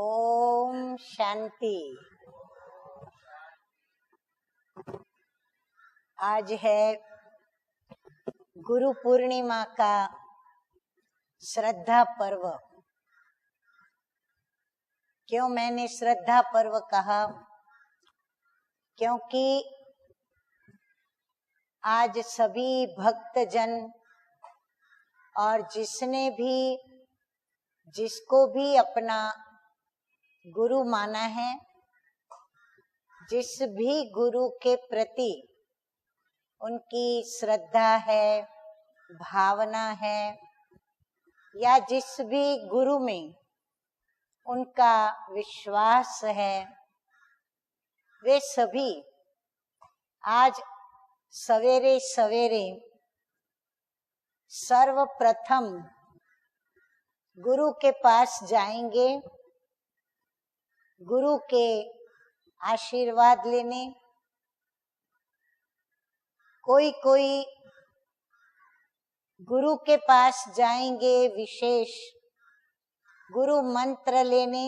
ओम शांति। आज है गुरु पूर्णिमा का श्रद्धा पर्व। क्यों मैंने श्रद्धा पर्व कहा? क्योंकि आज सभी भक्तजन और जिसको भी अपना गुरु माना है, जिस भी गुरु के प्रति उनकी श्रद्धा है, भावना है, या जिस भी गुरु में उनका विश्वास है, वे सभी आज सवेरे सवेरे सर्वप्रथम गुरु के पास जाएंगे, गुरु के आशीर्वाद लेने। कोई गुरु के पास जाएंगे विशेष गुरु मंत्र लेने,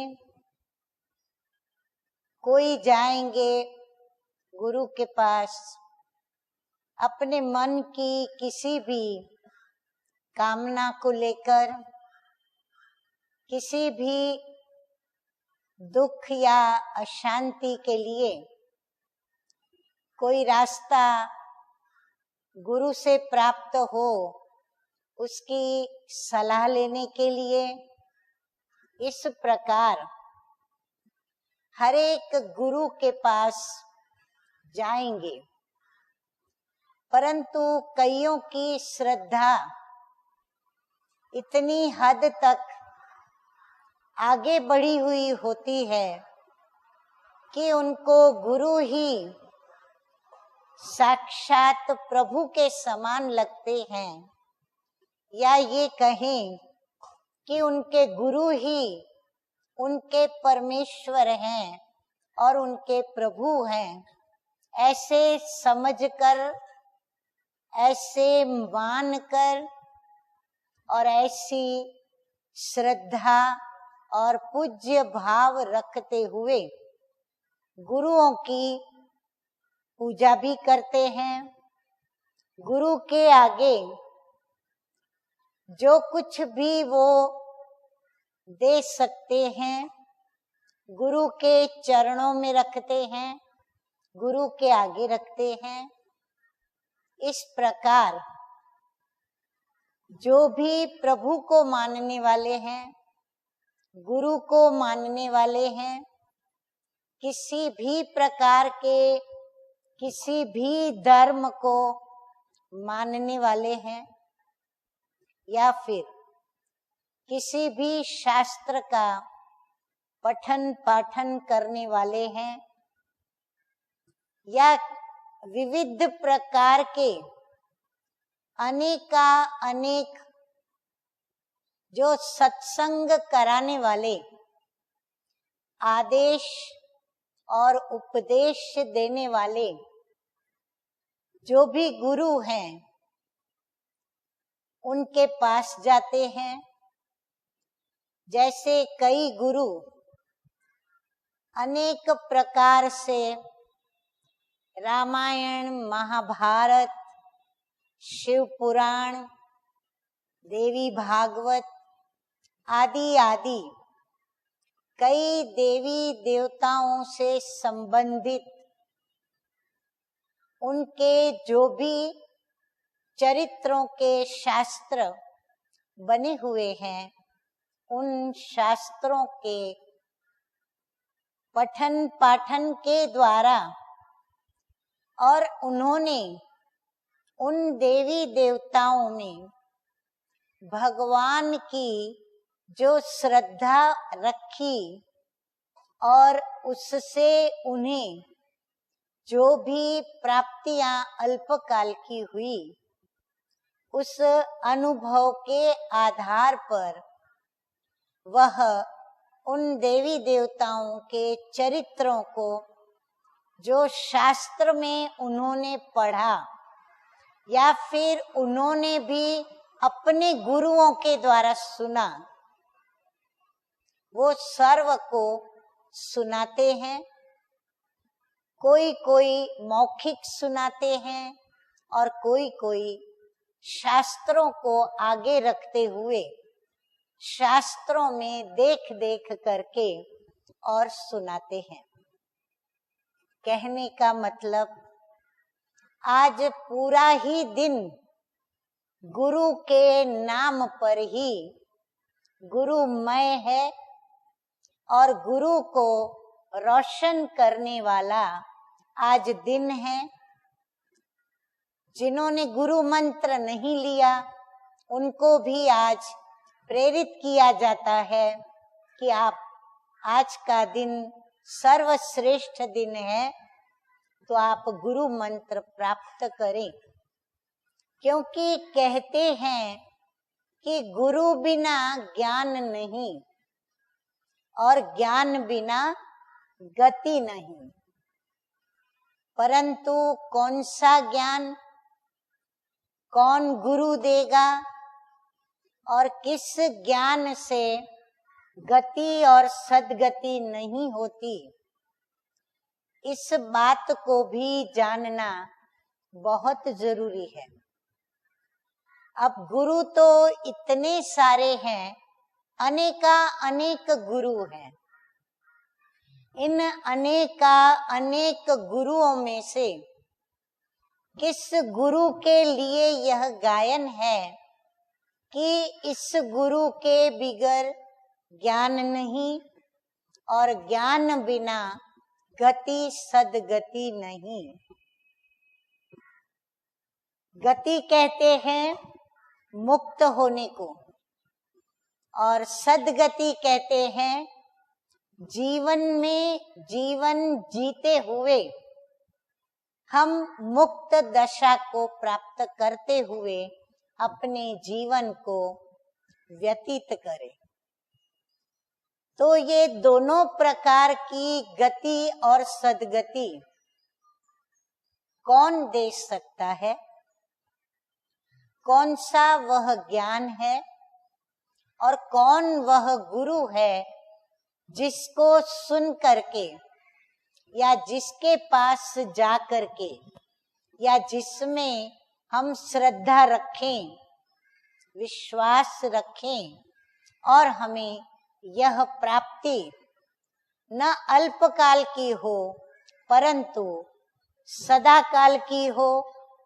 कोई जाएंगे गुरु के पास अपने मन की किसी भी कामना को लेकर, किसी भी दुख या अशांति के लिए। कोई रास्ता गुरु से प्राप्त हो उसकी सलाह लेने के लिए। इस प्रकार हर एक गुरु के पास जाएंगे, परंतु कईयों की श्रद्धा इतनी हद तक आगे बढ़ी हुई होती है कि उनको गुरु ही साक्षात प्रभु के समान लगते हैं, या ये कहें कि उनके गुरु ही उनके परमेश्वर हैं और उनके प्रभु हैं। ऐसे समझकर, ऐसे मानकर और ऐसी श्रद्धा और पूज्य भाव रखते हुए गुरुओं की पूजा भी करते हैं। गुरु के आगे जो कुछ भी वो दे सकते हैं, गुरु के चरणों में रखते हैं, गुरु के आगे रखते हैं। इस प्रकार जो भी प्रभु को मानने वाले हैं, गुरु को मानने वाले हैं, किसी भी प्रकार के किसी भी धर्म को मानने वाले हैं, या फिर किसी भी शास्त्र का पठन पाठन करने वाले हैं, या विविध प्रकार के अनेक जो सत्संग कराने वाले, आदेश और उपदेश देने वाले जो भी गुरु हैं, उनके पास जाते हैं। जैसे कई गुरु अनेक प्रकार से रामायण, महाभारत, शिव पुराण, देवी भागवत आदि कई देवी देवताओं से संबंधित उनके जो भी चरित्रों के शास्त्र बने हुए हैं, उन शास्त्रों के पठन पाठन के द्वारा, और उन्होंने उन देवी देवताओं में भगवान की जो श्रद्धा रखी और उससे उन्हें जो भी प्राप्तियां अल्पकाल की हुई, उस अनुभव के आधार पर वह उन देवी देवताओं के चरित्रों को जो शास्त्र में उन्होंने पढ़ा, या फिर उन्होंने भी अपने गुरुओं के द्वारा सुना, वो सर्व को सुनाते हैं। कोई कोई मौखिक सुनाते हैं और कोई कोई शास्त्रों को आगे रखते हुए शास्त्रों में देख देख करके और सुनाते हैं। कहने का मतलब आज पूरा ही दिन गुरु के नाम पर ही गुरुमय है और गुरु को रोशन करने वाला आज दिन है। जिन्होंने गुरु मंत्र नहीं लिया उनको भी आज प्रेरित किया जाता है कि आप आज का दिन सर्वश्रेष्ठ दिन है, तो आप गुरु मंत्र प्राप्त करें। क्योंकि कहते हैं कि गुरु बिना ज्ञान नहीं और ज्ञान बिना गति नहीं। परंतु कौन सा ज्ञान कौन गुरु देगा और किस ज्ञान से गति और सद्गति नहीं होती, इस बात को भी जानना बहुत जरूरी है। अब गुरु तो इतने सारे हैं, अनेक गुरु हैं। इन अनेक गुरुओं में से किस गुरु के लिए यह गायन है कि इस गुरु के बिगर ज्ञान नहीं और ज्ञान बिना गति सद्गति नहीं। गति कहते हैं मुक्त होने को और सद्गति कहते हैं जीवन में जीवन जीते हुए हम मुक्त दशा को प्राप्त करते हुए अपने जीवन को व्यतीत करें। तो ये दोनों प्रकार की गति और सद्गति कौन दे सकता है? कौन सा वह ज्ञान है और कौन वह गुरु है जिसको सुन करके या जिसके पास जा करके या जिसमें हम श्रद्धा रखें, विश्वास रखें और हमें यह प्राप्ति न अल्पकाल की हो परंतु सदा काल की हो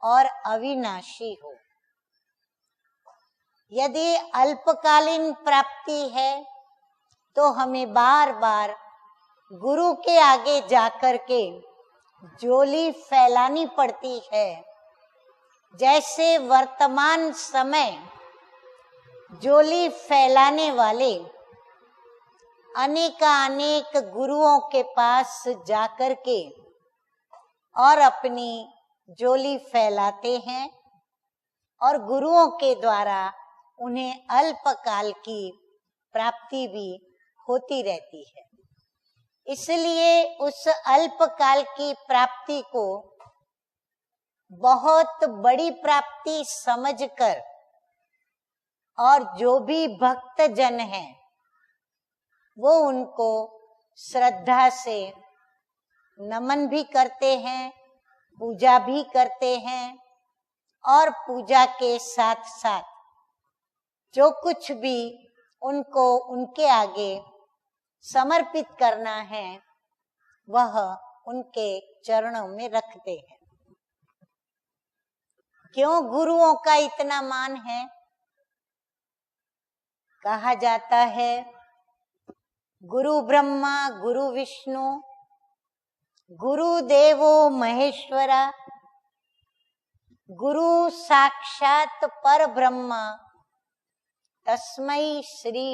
और अविनाशी हो। यदि अल्पकालीन प्राप्ति है तो हमें बार बार गुरु के आगे जाकर के झोली फैलानी पड़ती है। जैसे वर्तमान समय झोली फैलाने वाले अनेक गुरुओं के पास जाकर के और अपनी झोली फैलाते हैं और गुरुओं के द्वारा उन्हें अल्पकाल की प्राप्ति भी होती रहती है। इसलिए उस अल्पकाल की प्राप्ति को बहुत बड़ी प्राप्ति समझकर और जो भी भक्त जन हैं वो उनको श्रद्धा से नमन भी करते हैं, पूजा भी करते हैं और पूजा के साथ साथ जो कुछ भी उनको उनके आगे समर्पित करना है वह उनके चरणों में रखते हैं। क्यों गुरुओं का इतना मान है? कहा जाता है गुरु ब्रह्मा गुरु विष्णु गुरु देवो महेश्वरा गुरु साक्षात पर ब्रह्मा तस्मै श्री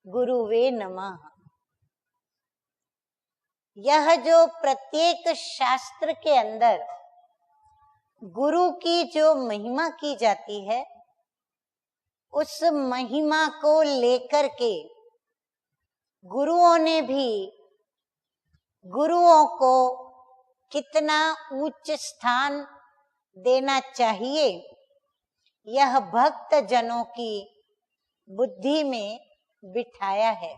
गुरुवे नमः। यह जो प्रत्येक शास्त्र के अंदर गुरु की जो महिमा की जाती है उस महिमा को लेकर के गुरुओं ने भी गुरुओं को कितना उच्च स्थान देना चाहिए यह भक्त जनों की बुद्धि में बिठाया है।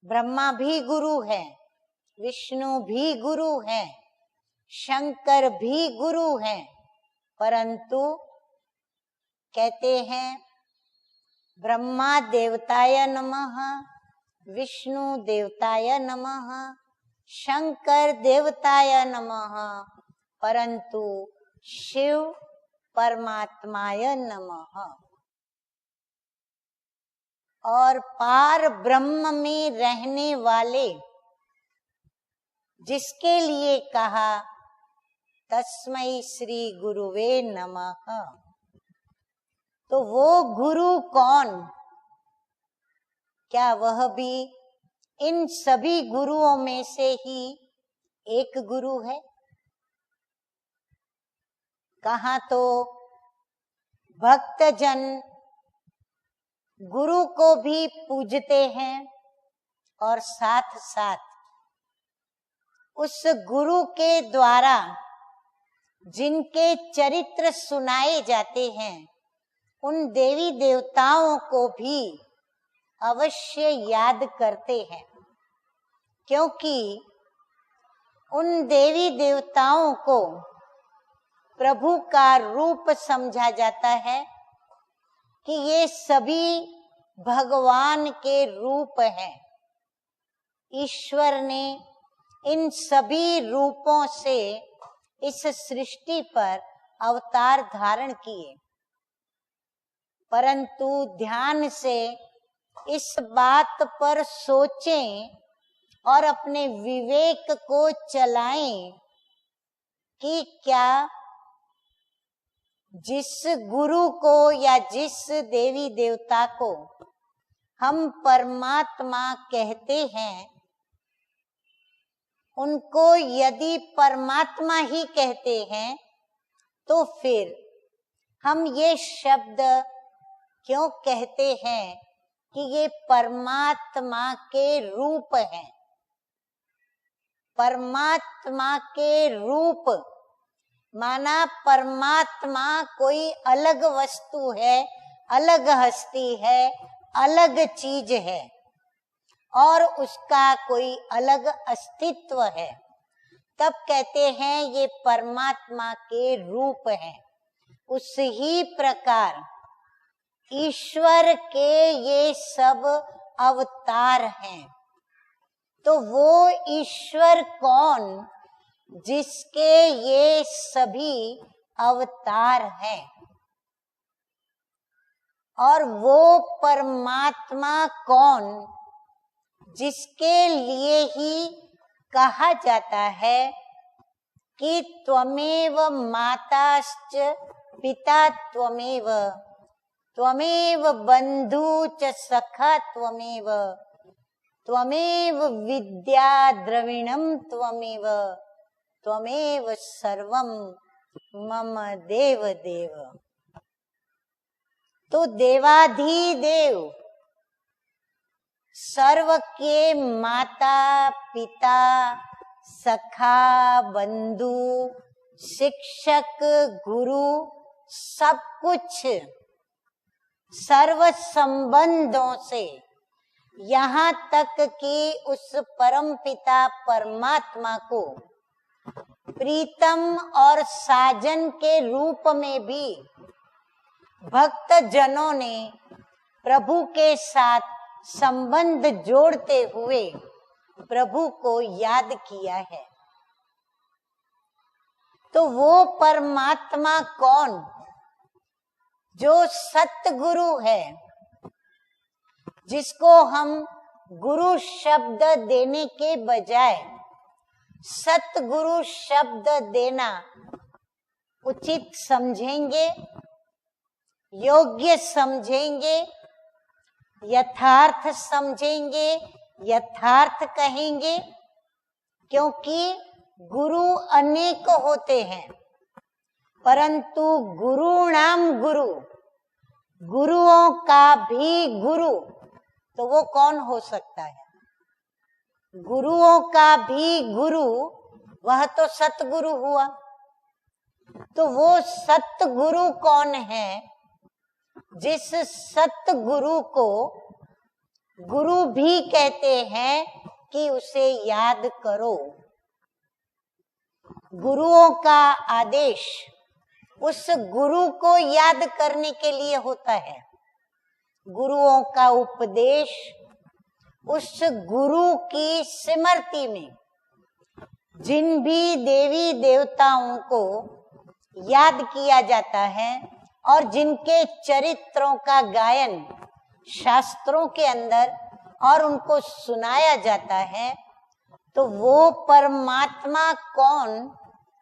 ब्रह्मा भी गुरु है, विष्णु भी गुरु है, शंकर भी गुरु है, परंतु कहते हैं ब्रह्मा देवताय नमः, विष्णु देवताय नमः, शंकर देवताय नमः, परंतु शिव परमात्माय नमः। और पार ब्रह्म में रहने वाले जिसके लिए कहा तस्मै श्री गुरुवे नमः, तो वो गुरु कौन? क्या वह भी इन सभी गुरुओं में से ही एक गुरु है? कहाँ तो भक्तजन गुरु को भी पूजते हैं और साथ साथ उस गुरु के द्वारा जिनके चरित्र सुनाए जाते हैं उन देवी देवताओं को भी अवश्य याद करते हैं, क्योंकि उन देवी देवताओं को प्रभु का रूप समझा जाता है कि ये सभी भगवान के रूप हैं। ईश्वर ने इन सभी रूपों से इस सृष्टि पर अवतार धारण किए, परंतु ध्यान से इस बात पर सोचें और अपने विवेक को चलाएं कि क्या जिस गुरु को या जिस देवी देवता को हम परमात्मा कहते हैं, उनको यदि परमात्मा ही कहते हैं तो फिर हम ये शब्द क्यों कहते हैं कि ये परमात्मा के रूप हैं? परमात्मा के रूप माना परमात्मा कोई अलग वस्तु है, अलग हस्ती है, अलग चीज है और उसका कोई अलग अस्तित्व है, तब कहते हैं ये परमात्मा के रूप है। उस ही प्रकार ईश्वर के ये सब अवतार हैं। तो वो ईश्वर कौन जिसके ये सभी अवतार हैं? और वो परमात्मा कौन जिसके लिए ही कहा जाता है कि त्वमेव माताश्च पिता त्वमेव, त्वमेव बंधु च सखा त्वमेव, त्वमेव विद्या द्रविणम त्वमेव, त्वमेव सर्वम मम देव देव। तो देवाधिदेव सर्व के माता पिता सखा बंधु शिक्षक गुरु सब कुछ सर्व संबंधों से यहाँ तक कि उस परम पिता परमात्मा को प्रीतम और साजन के रूप में भी भक्त जनों ने प्रभु के साथ संबंध जोड़ते हुए प्रभु को याद किया है। तो वो परमात्मा कौन जो सतगुरु है, जिसको हम गुरु शब्द देने के बजाय सतगुरु शब्द देना उचित समझेंगे, योग्य समझेंगे, यथार्थ समझेंगे, यथार्थ कहेंगे, क्योंकि गुरु अनेक होते हैं, परंतु गुरुणाम गुरु, गुरुओं का भी गुरु, तो वो कौन हो सकता है? गुरुओं का भी गुरु वह तो सतगुरु हुआ। तो वो सतगुरु कौन है जिस सतगुरु को गुरु भी कहते हैं कि उसे याद करो। गुरुओं का आदेश उस गुरु को याद करने के लिए होता है। गुरुओं का उपदेश उस गुरु की स्मृति में जिन भी देवी देवताओं को याद किया जाता है और जिनके चरित्रों का गायन शास्त्रों के अंदर और उनको सुनाया जाता है, तो वो परमात्मा कौन,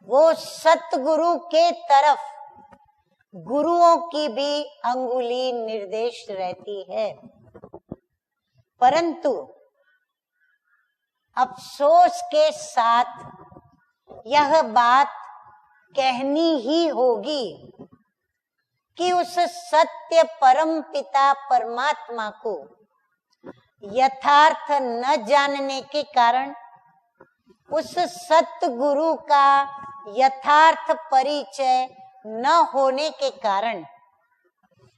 वो सतगुरु के तरफ गुरुओं की भी अंगुली निर्देश रहती है। परंतु अफसोस के साथ यह बात कहनी ही होगी कि उस सत्य परम पिता परमात्मा को यथार्थ न जानने के कारण, उस सत्य गुरु का यथार्थ परिचय न होने के कारण,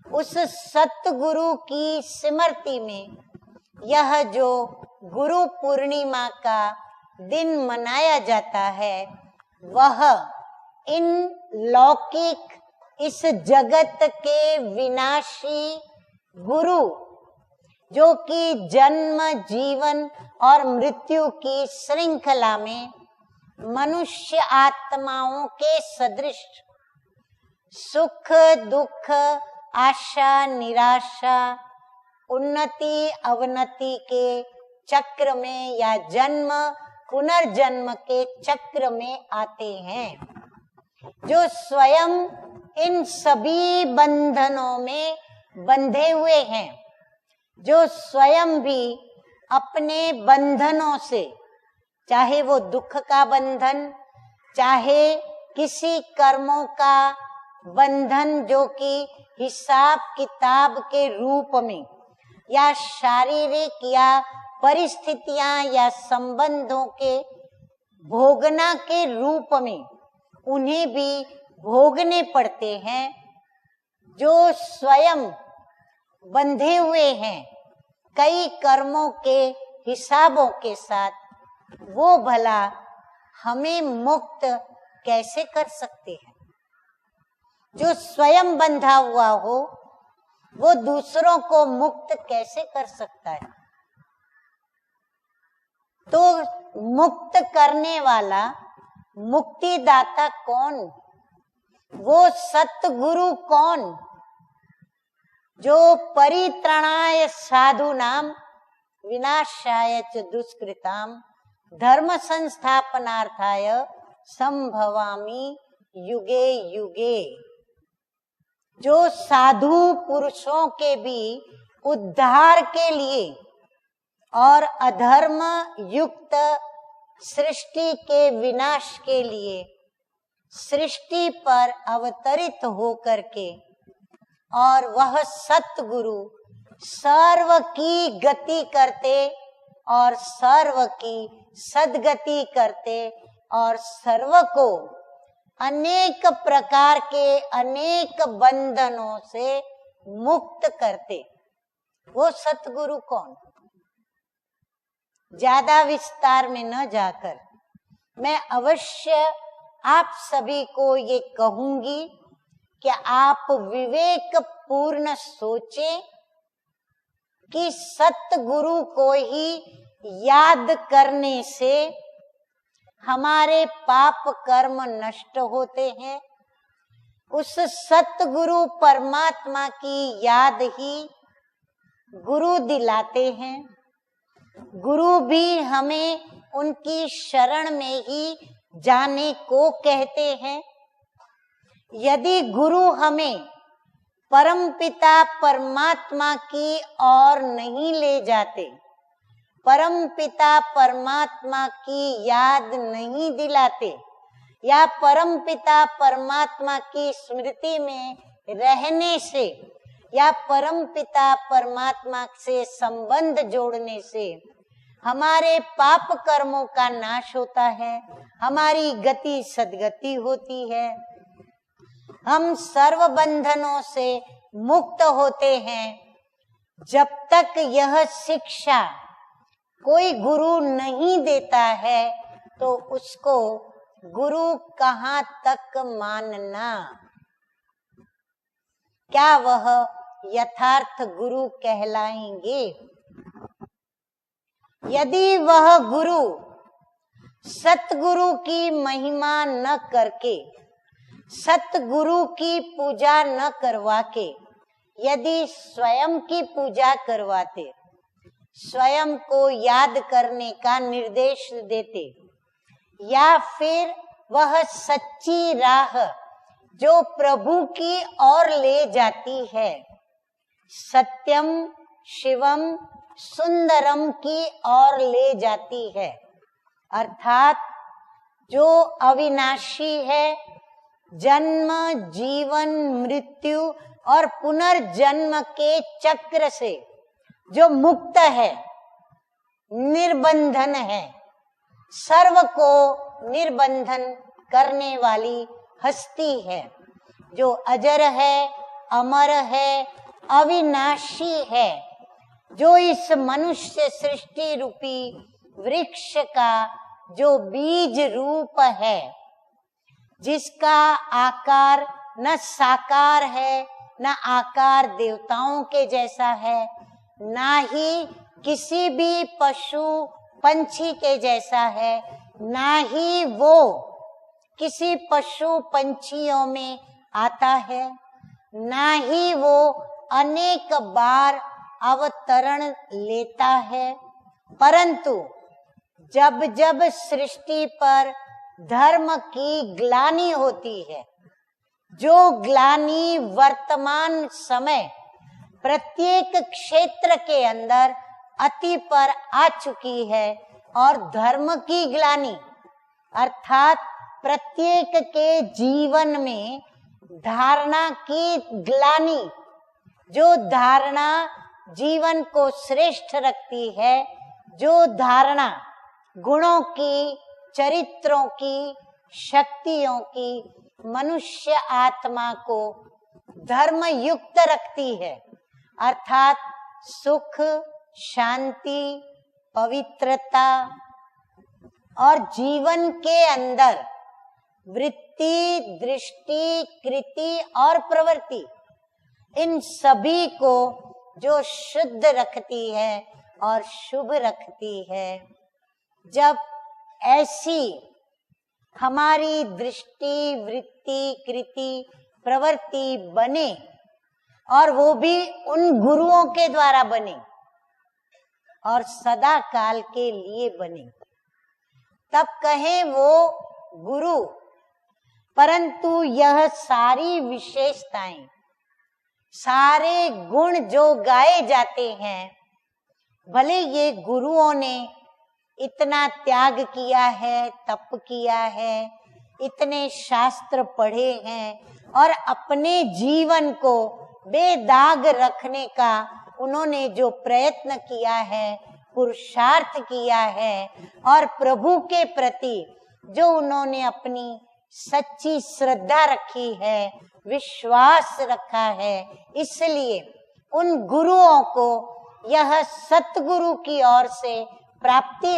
उस सत्य गुरु की स्मृति में यह जो गुरु पूर्णिमा का दिन मनाया जाता है, वह इन लौकिक इस जगत के विनाशी गुरु, जो कि जन्म जीवन और मृत्यु की श्रृंखला में मनुष्य आत्माओं के सदृश सुख दुख, आशा निराशा, उन्नति अवनति के चक्र में या जन्म पुनर्जन्म के चक्र में आते हैं, जो स्वयं इन सभी बंधनों में बंधे हुए हैं, जो स्वयं भी अपने बंधनों से, चाहे वो दुख का बंधन, चाहे किसी कर्मों का बंधन जो कि हिसाब किताब के रूप में या शारीरिक या परिस्थितियां या संबंधों के भोगना के रूप में उन्हें भी भोगने पड़ते हैं, जो स्वयं बंधे हुए हैं कई कर्मों के हिसाबों के साथ, वो भला हमें मुक्त कैसे कर सकते हैं? जो स्वयं बंधा हुआ हो वो दूसरों को मुक्त कैसे कर सकता है? तो मुक्त करने वाला मुक्तिदाता कौन? वो सतगुरु कौन, जो परित्राणाय साधूनाम विनाशाय च दुष्कृताम धर्म संस्थापनार्थाय संभवामि युगे युगे, जो साधु पुरुषों के भी उद्धार के लिए और अधर्म युक्त सृष्टि के विनाश के लिए सृष्टि पर अवतरित होकर के, और वह सतगुरु सर्व की गति करते और सर्व की सद्गति करते और सर्व को अनेक प्रकार के अनेक बंधनों से मुक्त करते, वो सतगुरु कौन? ज्यादा विस्तार में न जाकर मैं अवश्य आप सभी को ये कहूंगी कि आप विवेक पूर्ण सोचें कि सतगुरु को ही याद करने से हमारे पाप कर्म नष्ट होते हैं। उस सतगुरु परमात्मा की याद ही गुरु दिलाते हैं। गुरु भी हमें उनकी शरण में ही जाने को कहते हैं। यदि गुरु हमें परमपिता परमात्मा की ओर नहीं ले जाते, परमपिता परमात्मा की याद नहीं दिलाते, या परमपिता परमात्मा की स्मृति में रहने से या परमपिता परमात्मा से संबंध जोड़ने से हमारे पाप कर्मों का नाश होता है, हमारी गति सद्गति होती है, हम सर्व बंधनों से मुक्त होते हैं, जब तक यह शिक्षा कोई गुरु नहीं देता है तो उसको गुरु कहाँ तक मानना? क्या वह यथार्थ गुरु कहलाएंगे? यदि वह गुरु सतगुरु की महिमा न करके, सतगुरु की पूजा न करवा के, यदि स्वयं की पूजा करवाते, स्वयं को याद करने का निर्देश देते, या फिर वह सच्ची राह जो प्रभु की ओर ले जाती है, सत्यम शिवम सुंदरम की ओर ले जाती है, अर्थात जो अविनाशी है, जन्म जीवन मृत्यु और पुनर्जन्म के चक्र से जो मुक्त है, निर्बंधन है, सर्व को निर्बंधन करने वाली हस्ती है, जो अजर है, अमर है, अविनाशी है, जो इस मनुष्य सृष्टि रूपी वृक्ष का जो बीज रूप है, जिसका आकार न साकार है, न आकार देवताओं के जैसा है, ना ही किसी भी पशु पंछी के जैसा है, ना ही वो किसी पशु पंछियों में आता है, ना ही वो अनेक बार अवतरण लेता है, परंतु जब जब सृष्टि पर धर्म की ग्लानि होती है, जो ग्लानि वर्तमान समय प्रत्येक क्षेत्र के अंदर अति पर आ चुकी है, और धर्म की ग्लानि अर्थात प्रत्येक के जीवन में धारणा की ग्लानि, जो धारणा जीवन को श्रेष्ठ रखती है, जो धारणा गुणों की, चरित्रों की, शक्तियों की मनुष्य आत्मा को धर्म युक्त रखती है, अर्थात सुख, शांति, पवित्रता और जीवन के अंदर वृत्ति, दृष्टि, कृति और प्रवृत्ति, इन सभी को जो शुद्ध रखती है और शुभ रखती है। जब ऐसी हमारी दृष्टि, वृत्ति, कृति, प्रवृत्ति बने, और वो भी उन गुरुओं के द्वारा बने और सदा काल के लिए बने, तब कहें वो गुरु। परंतु यह सारी विशेषताएं, सारे गुण जो गाए जाते हैं, भले ये गुरुओं ने इतना त्याग किया है, तप किया है, इतने शास्त्र पढ़े हैं, और अपने जीवन को बेदाग रखने का उन्होंने जो प्रयत्न किया है, पुरुषार्थ किया है, और प्रभु के प्रति जो उन्होंने अपनी सच्ची श्रद्धा रखी है, विश्वास रखा है, इसलिए उन गुरुओं को यह सतगुरु की ओर से प्राप्ति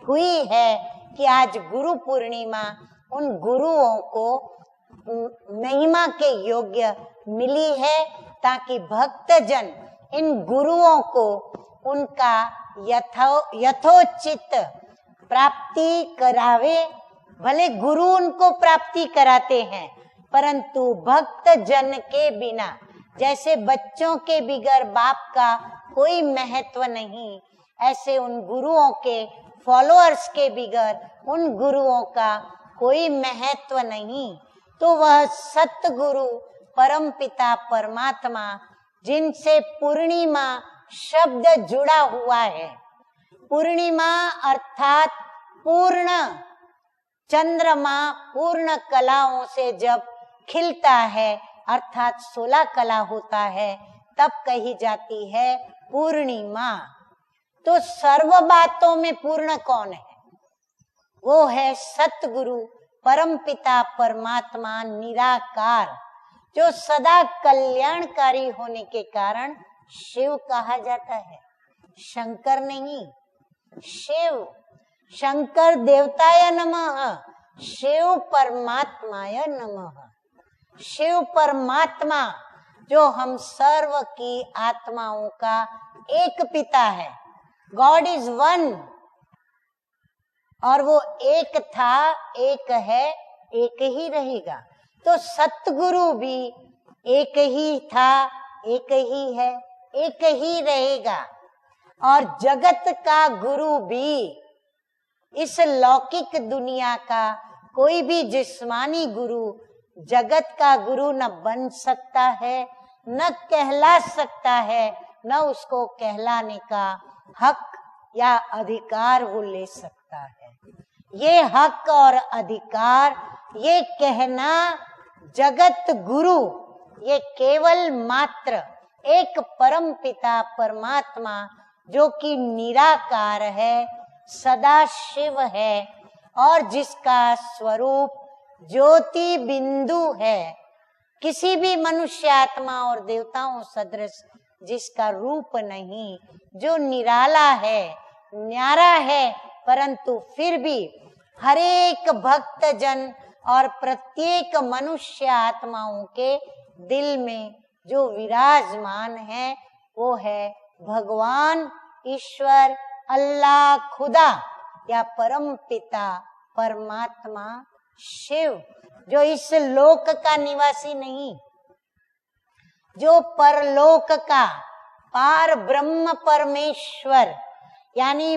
हुई है कि आज गुरु पूर्णिमा उन गुरुओं को महिमा के योग्य मिली है, ताकि भक्तजन इन गुरुओं को उनका यथोचित प्राप्ति करावे। भले गुरु उनको प्राप्ति कराते हैं, परंतु भक्त जन के बिना, जैसे बच्चों के बिगर बाप का कोई महत्व नहीं, ऐसे उन गुरुओं के फॉलोअर्स के बिगर उन गुरुओं का कोई महत्व नहीं। तो वह सतगुरु परमपिता परमात्मा, जिनसे पूर्णिमा शब्द जुड़ा हुआ है, पूर्णिमा अर्थात पूर्ण चंद्रमा पूर्ण कलाओं से जब खिलता है, अर्थात 16 कला होता है, तब कही जाती है पूर्णिमा। तो सर्व बातों में पूर्ण कौन है? वो है सतगुरु परमपिता परमात्मा निराकार, जो सदा कल्याणकारी होने के कारण शिव कहा जाता है, शंकर नहीं। शिव, शंकर देवताय नमः, शिव परमात्माय नमः। शिव परमात्मा जो हम सर्व की आत्माओं का एक पिता है। गॉड इज वन, और वो एक था, एक है, एक ही रहेगा। तो सतगुरु भी एक ही था, एक ही है, एक ही रहेगा। और जगत का गुरु भी, इस लौकिक दुनिया का कोई भी जिस्मानी गुरु जगत का गुरु न बन सकता है, न कहला सकता है, न उसको कहलाने का हक या अधिकार वो ले सकता है। ये हक और अधिकार, ये कहना जगत गुरु, ये केवल मात्र एक परम पिता परमात्मा जो कि निराकार है, सदा शिव है, और जिसका स्वरूप ज्योति बिंदु है, किसी भी मनुष्य आत्मा और देवताओं सदृश जिसका रूप नहीं, जो निराला है, न्यारा है, परंतु फिर भी हर एक भक्त जन और प्रत्येक मनुष्य आत्माओं के दिल में जो विराजमान है, वो है भगवान ईश्वर, अल्लाह, खुदा या परम पिता परमात्मा शिव, जो इस लोक का निवासी नहीं, जो परलोक का पार ब्रह्म परमेश्वर, यानी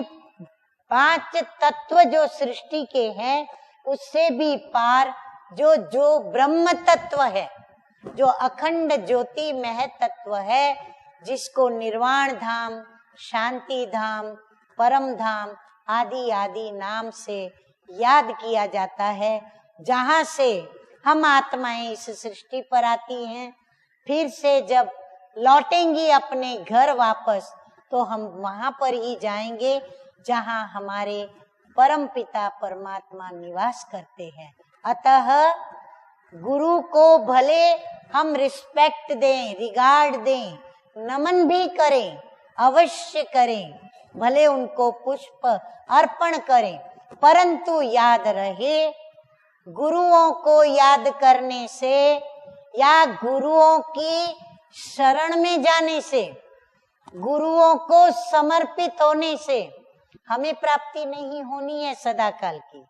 5 तत्व जो सृष्टि के हैं उससे भी पार जो ब्रह्म तत्व है, जो अखंड ज्योति मह तत्व है, जिसको निर्वाण धाम, शांति धाम, परम धाम आदि आदि नाम से याद किया जाता है, जहाँ से हम आत्माएं इस सृष्टि पर आती हैं। फिर से जब लौटेंगी अपने घर वापस, तो हम वहां पर ही जाएंगे जहाँ हमारे परम पिता परमात्मा निवास करते हैं। अतः गुरु को भले हम रिस्पेक्ट दें, रिगार्ड दें, नमन भी करें, अवश्य करें, भले उनको पुष्प अर्पण करें, परंतु याद रहे, गुरुओं को याद करने से या गुरुओं की शरण में जाने से, गुरुओं को समर्पित होने से हमें प्राप्ति नहीं होनी है सदा काल की।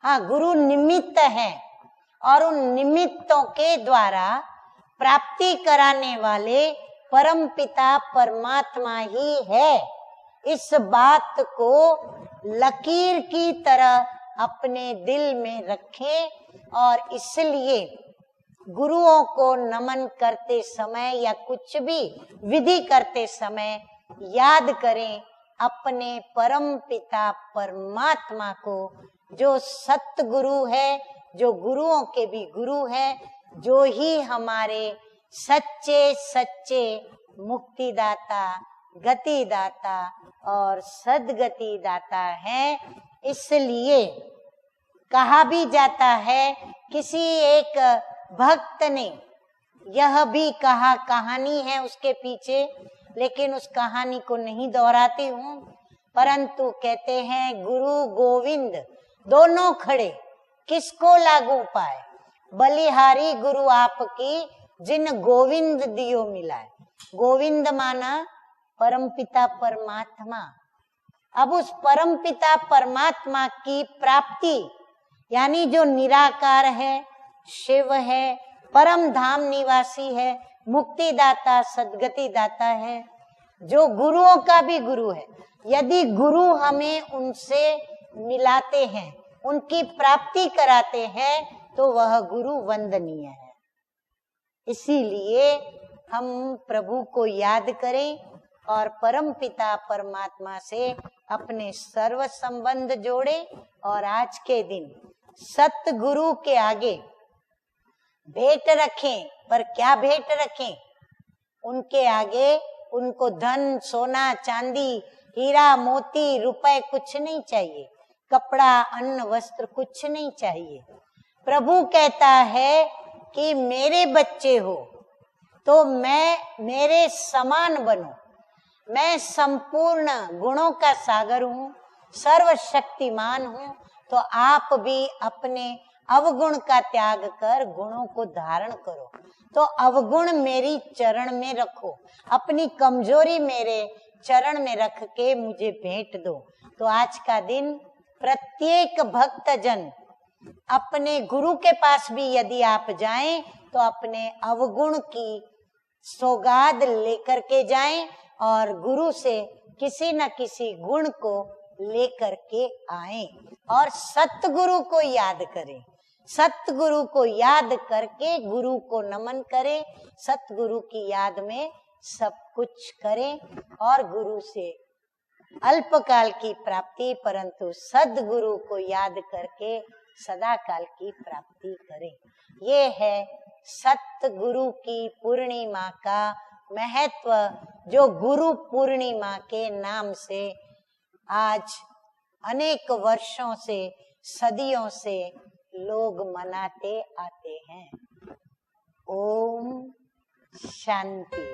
हाँ, गुरु निमित्त है और उन निमित्तों के द्वारा प्राप्ति कराने वाले परम पिता परमात्मा ही है। इस बात को लकीर की तरह अपने दिल में रखें, और इसलिए गुरुओं को नमन करते समय या कुछ भी विधि करते समय याद करें अपने परम पिता परमात्मा को, जो सत्य गुरु है, जो गुरुओं के भी गुरु है, जो ही हमारे सच्चे सच्चे मुक्तिदाता, गतिदाता और सद्गति दाता है। इसलिए कहा भी जाता है, किसी एक भक्त ने यह भी कहा, कहानी है उसके पीछे, लेकिन उस कहानी को नहीं दोहराती हूँ, परंतु कहते हैं गुरु गोविंद दोनों खड़े, किसको लागू पाए, बलिहारी गुरु आपकी जिन गोविंद दियो मिलाए। गोविंद माना परम पिता परमात्मा। अब उस परम पिता परमात्मा की प्राप्ति, यानी जो निराकार है, शिव है, परम धाम निवासी है, मुक्तिदाता, सद्गति दाता है, जो गुरुओं का भी गुरु है। यदि गुरु हमें उनसे मिलाते हैं, उनकी प्राप्ति कराते हैं, तो वह गुरु वंदनीय है। इसीलिए हम प्रभु को याद करें और परम पिता परमात्मा से अपने सर्व संबंध जोड़े, और आज के दिन सतगुरु के आगे भेंट रखें। पर क्या भेंट रखें? उनके आगे उनको धन, सोना, चांदी, हीरा, मोती, रुपए कुछ नहीं चाहिए, कपड़ा, अन्न, वस्त्र कुछ नहीं चाहिए। प्रभु कहता है कि मेरे बच्चे हो तो मैं मेरे समान बनो। मैं संपूर्ण गुणों का सागर हूँ, सर्वशक्तिमान हूँ। तो आप भी अपने अवगुण का त्याग कर गुणों को धारण करो। तो अवगुण मेरी चरण में रखो, अपनी कमजोरी मेरे चरण में रख के मुझे भेंट दो। तो आज का दिन प्रत्येक भक्तजन अपने गुरु के पास भी यदि आप जाएं तो अपने अवगुण की सौगात लेकर के जाएं और गुरु से किसी न किसी गुण को लेकर के आएं और सतगुरु को याद करें। सतगुरु को याद करके गुरु को नमन करें, सतगुरु की याद में सब कुछ करें और गुरु से अल्पकाल की प्राप्ति परंतु सदगुरु को याद करके सदा काल की प्राप्ति करें। ये है सतगुरु की पूर्णिमा का महत्व, जो गुरु पूर्णिमा के नाम से आज अनेक वर्षों से, सदियों से लोग मनाते आते हैं। ओम शांति।